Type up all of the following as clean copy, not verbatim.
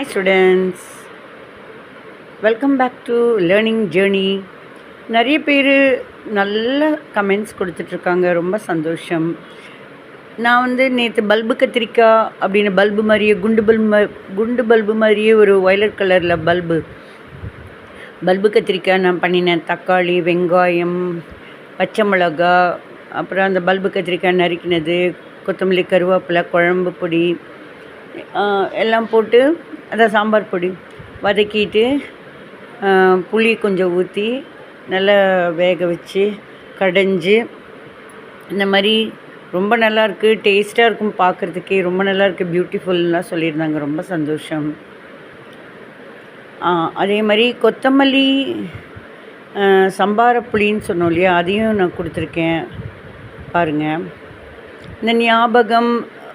Hi students, welcome back to learning journey. நிறைய பேர் நல்ல கமெண்ட்ஸ் கொடுத்துட்ருக்காங்க, ரொம்ப சந்தோஷம். நான் நேற்று பல்பு கத்திரிக்காய் அப்படின்னு பல்பு மாதிரியே குண்டு பல்பு மாதிரியே ஒரு வயலட் கலரில் பல்பு கத்திரிக்காய் நான் பண்ணினேன். தக்காளி, வெங்காயம், பச்சை மிளகா, அப்புறம் அந்த பல்பு கத்திரிக்காய் நறுக்கினது, கொத்தமல்லி, கருவேப்பிலை, குழம்பு பொடி எல்லாம் போட்டு, அதான் சாம்பார் பொடி வதக்கிட்டு புளி கொஞ்சம் ஊற்றி நல்லா வேக வச்சு கடைஞ்சி, இந்த மாதிரி ரொம்ப நல்லாயிருக்கு, டேஸ்ட்டாக இருக்கும், பார்க்குறதுக்கே ரொம்ப நல்லாயிருக்கு, பியூட்டிஃபுல்லாம் சொல்லியிருந்தாங்க. ரொம்ப சந்தோஷம். அதே மாதிரி கொத்தமல்லி சம்பார புளின்னு சொன்னோம் இல்லையா, அதையும் நான் கொடுத்துருக்கேன். பாருங்கள், இந்த ஞாபகம்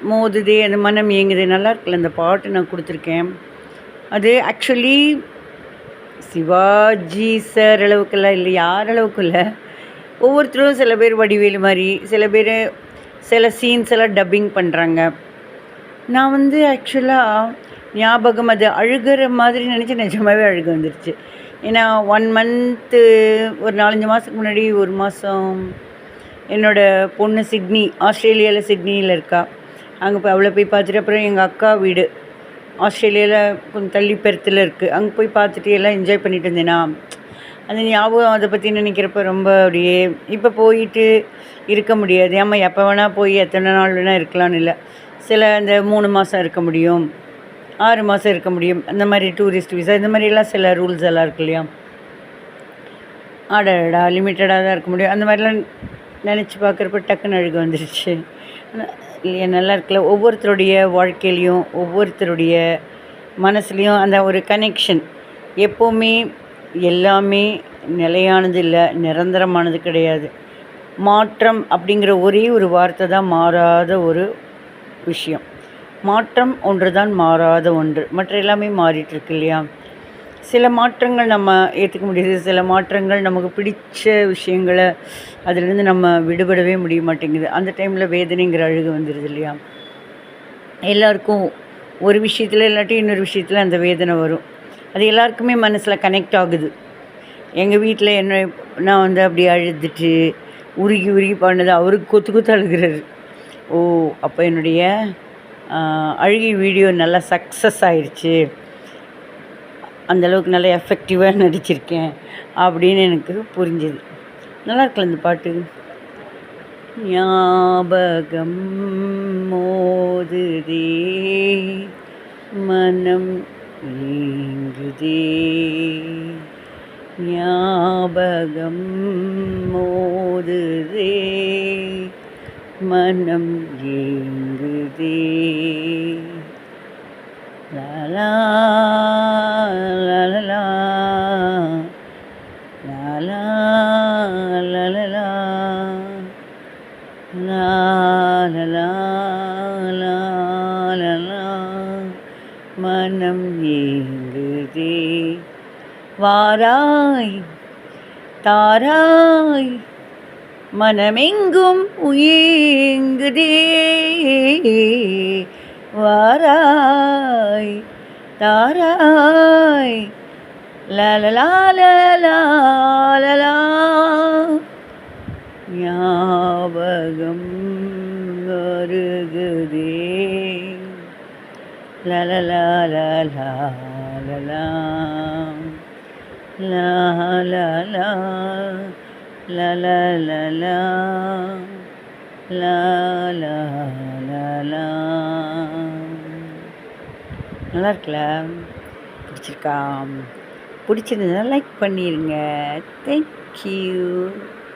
மோதுதே, அந்த மனம் ஏங்குது, நல்லா இருக்குல்ல அந்த பாட்டு நான் கொடுத்துருக்கேன். அது ஆக்சுவலி சிவாஜி சார் அளவுக்கெல்லாம் இல்லை, யார் அளவுக்கு இல்லை. ஒவ்வொருத்தரும் சில பேர் வடிவேலு மாதிரி, சில பேர் சில சீன்ஸ் எல்லாம் டப்பிங் பண்ணுறாங்க. நான் ஆக்சுவலாக ஞாபகம் அது அழுகிற மாதிரி நினச்சி நிஜமாகவே அழுக வந்துருச்சு. ஏன்னா 1 மந்த்து, ஒரு 4-5 மாதத்துக்கு முன்னாடி, 1 மாதம் என்னோடய பொண்ணு சிட்னி, ஆஸ்திரேலியாவில் சிட்னியில் இருக்கா. அங்கே போய் அவளை போய் பார்த்துட்டு, அப்புறம் எங்கள் அக்கா வீடு ஆஸ்திரேலியாவில் கொஞ்சம் தள்ளி பெருத்தில் இருக்குது, அங்கே போய் பார்த்துட்டு எல்லாம் என்ஜாய் பண்ணிட்டு இருந்தேனா, அந்த ஞாபகம் அதை பற்றி நினைக்கிறப்ப ரொம்ப அப்படியே. இப்போ போயிட்டு இருக்க முடியாது. ஏமா எப்போ வேணால் போய் எத்தனை நாள் வேணால் இருக்கலாம்னு இல்லை. சில அந்த 3 மாதம் இருக்க முடியும், 6 மாதம் இருக்க முடியும், அந்த மாதிரி டூரிஸ்ட் விசா, இந்த மாதிரிலாம் சில ரூல்ஸ் எல்லாம் இருக்கு இல்லையா. ஆடடா லிமிட்டடாக தான் இருக்க முடியும். அந்த மாதிரிலாம் நினச்சி பார்க்குறப்ப டக்குன்னு அழுக வந்துருச்சு. இல்லையா, நல்லா இருக்குல்ல. ஒவ்வொருத்தருடைய வாழ்க்கையிலையும் ஒவ்வொருத்தருடைய மனசுலேயும் அந்த ஒரு கனெக்ஷன் எப்போவுமே, எல்லாமே நிலையானது இல்லை, நிரந்தரமானது கிடையாது. மாற்றம் அப்படிங்கிற ஒரே ஒரு வார்த்தை தான் மாறாத ஒரு விஷயம். மாற்றம் ஒன்று தான் மாறாத ஒன்று, மற்ற எல்லாமே மாறிட்டுருக்கு இல்லையா. சில மாற்றங்கள் நம்ம ஏற்றுக்க முடியுது, சில மாற்றங்கள் நமக்கு பிடிச்ச விஷயங்களை அதிலிருந்து நம்ம விடுபடவே முடிய மாட்டேங்குது. அந்த டைமில் வேதனைங்கிற அழுகு வந்துடுது இல்லையா. எல்லாருக்கும் ஒரு விஷயத்தில் இல்லாட்டி இன்னொரு விஷயத்தில் அந்த வேதனை வரும். அது எல்லாருக்குமே மனசில் கனெக்ட் ஆகுது. எங்கள் வீட்டில் நான் அப்படி அழுதுட்டு உருகி பாடினது அவருக்கு கொத்து அழுகிறாரு. ஓ, அப்போ என்னுடைய அழுகி வீடியோ நல்லா சக்ஸஸ் ஆயிடுச்சு, அந்தளவுக்கு நல்லா எஃபெக்டிவாக நடிச்சிருக்கேன் அப்படின்னு எனக்கு புரிஞ்சுது. நல்லா இருக்குல்ல இந்த பாட்டு. ஞாபகம் மோதுதே, மனம் ஏங்குதே, ஞாபகம் மோதுதே, மனம் ஏங்குதே, லாலா லாலா லாலா லாலா லாலா லாலா, மனம் ஏங்குதே, வாராய் தாராய், மனமெங்கும் உயேங்குதே, வாராய் தாராய், லலலா லலலா, ஞாபகம் வருகுதே, லலலா லலா லலா லலலா லலலா லலலா. நல்லா இருக்குல்ல? பிடிச்சிருக்கா? பிடிச்சிருந்ததுன்னா லைக் பண்ணிடுங்க. தேங்க்யூ.